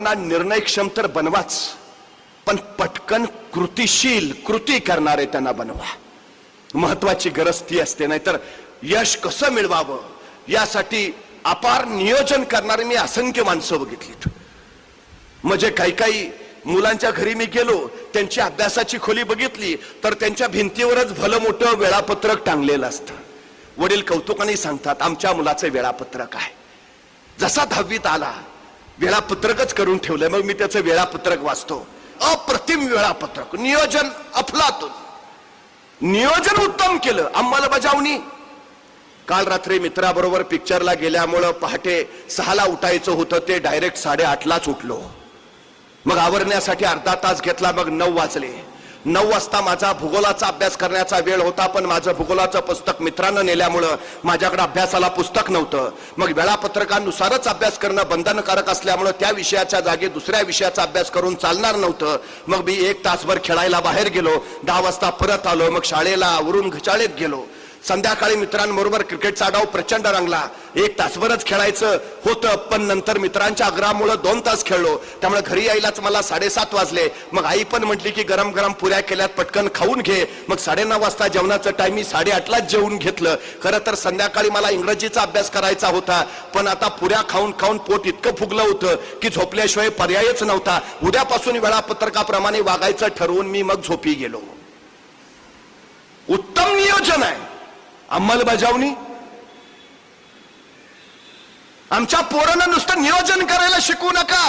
निर्णयक्षम तर बनवाच, पण पटकन कृतिशील कृती करणारे त्यांना बनवा. महत्वाची गरज ती असते. नाहीतर यश कसं मिळवावं यासाठी अपार नियोजन करणारे मी असंख्य माणसं बघितलीत. म्हणजे काही काही मुलांच्या घरी मी गेलो, त्यांची अभ्यासाची खोली बघितली तर त्यांच्या भिंतीवरच भलं मोठं वेळापत्रक टांगलेलं असतं. वडील कौतुकाने सांगतात, आमच्या मुलाचे वेळापत्रक आहे. जसा 10वीत आला वेळापत्रकच करून ठेवलंय. मग मी त्याचं वेळापत्रक वाचतो. अप्रतिम वेळापत्रक, नियोजन अफलातून, नियोजन उत्तम केलं, अंमलबजावणी. काल रात्री मित्राबरोबर पिक्चरला गेल्यामुळं पहाटे 6ला उठायचं होतं, ते डायरेक्ट 8:30लाच उठलो. मग आवरण्यासाठी अर्धा तास घेतला. मग 9 वाजले. 9 वाजता माझा भूगोलाचा अभ्यास करण्याचा वेळ होता, पण माझं भूगोलाचं पुस्तक मित्रांनं नेल्यामुळं माझ्याकडे अभ्यासाला पुस्तक नव्हतं. मग वेळापत्रकानुसारच अभ्यास करणं बंधनकारक असल्यामुळं त्या विषयाच्या जागी दुसऱ्या विषयाचा अभ्यास करून चालणार नव्हतं. मग मी 1 तासभर खेळायला बाहेर गेलो. 10 वाजता परत आलो. मग शाळेला आवरून शाळेत गेलो. संध्याकाळी मित्रांबरोबर क्रिकेटचा डाव प्रचंड रंगला. 1 तासभरच खेळायचं होतं, पण नंतर मित्रांच्या आग्रहामुळे 2 तास खेळलो. त्यामुळे घरी यायलाच मला 7:30 वाजले. मग आई पण म्हटली की गरम गरम पुऱ्या केल्यात, पटकन खाऊन घे. मग 9:30 वाजता जेवणाचं टाइम मी 8:30लाच जेवून घेतलं. खरं तर संध्याकाळी मला इंग्रजीचा अभ्यास करायचा होता, पण आता पुऱ्या खाऊन खाऊन पोट इतकं फुगलं होतं की झोपल्याशिवाय पर्यायच नव्हता. उद्यापासून वेळापत्रकाप्रमाणे वागायचं ठरवून मी मग झोपी गेलो. उत्तम नियोजन आहे, अंमलबजावणी. आमच्या पोरांना नुसतं नियोजन करायला शिकवू नका,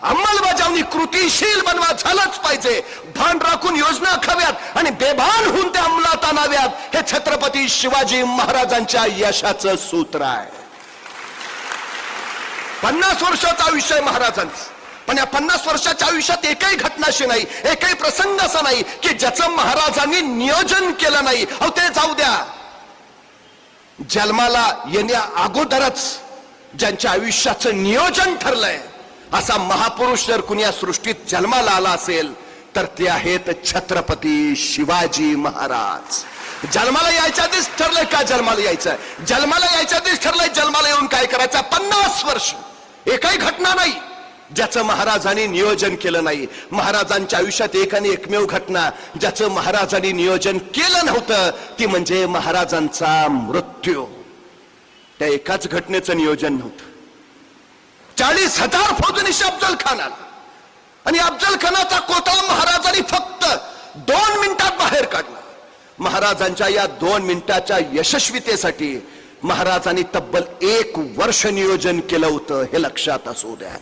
अंमलबजावणी कृतिशील बनवा. झालंच पाहिजे. भान राखून योजना आखाव्यात आणि बेभान होऊन त्या अंमलात आणाव्यात. हे छत्रपती शिवाजी महाराजांच्या यशाचं सूत्र आहे. 50 वर्षाचं आयुष्य आहे महाराजांचं, पण या 50 वर्षाच्या आयुष्यात एकही घटना अशी नाही, एकही प्रसंग असा नाही की ज्याचं महाराजांनी नियोजन केलं नाही. अहो ते जाऊ द्या, जन्माला येण्या अगोदरच ज्यांच्या आयुष्याचं नियोजन ठरलंय असा महापुरुष जर कुणी या सृष्टीत जन्माला आला असेल तर ते आहेत छत्रपती शिवाजी महाराज. जन्माला यायच्या आधीच ठरलंय का जन्माला यायचं, जन्माला यायच्या आधीच ठरलंय जन्माला येऊन काय करायचं. 50 वर्ष एकही घटना नाही ज्याचं महाराजांनी नियोजन केलं नाही. महाराजांच्या आयुष्यात एक आणि एकमेव घटना ज्याचं महाराजांनी नियोजन केलं नव्हतं ती म्हणजे महाराजांचा मृत्यू. त्या एकाच घटनेचं नियोजन नव्हतं. 40,000 फौजनीशी अफजल खान आला आणि अफजल खानाचा कोथळा महाराजांनी फक्त 2 मिनिटात बाहेर काढला. महाराजांच्या या 2 मिनिटाच्या यशस्वीतेसाठी महाराजांनी तब्बल 1 वर्ष नियोजन केलं होतं, हे लक्षात असू द्या.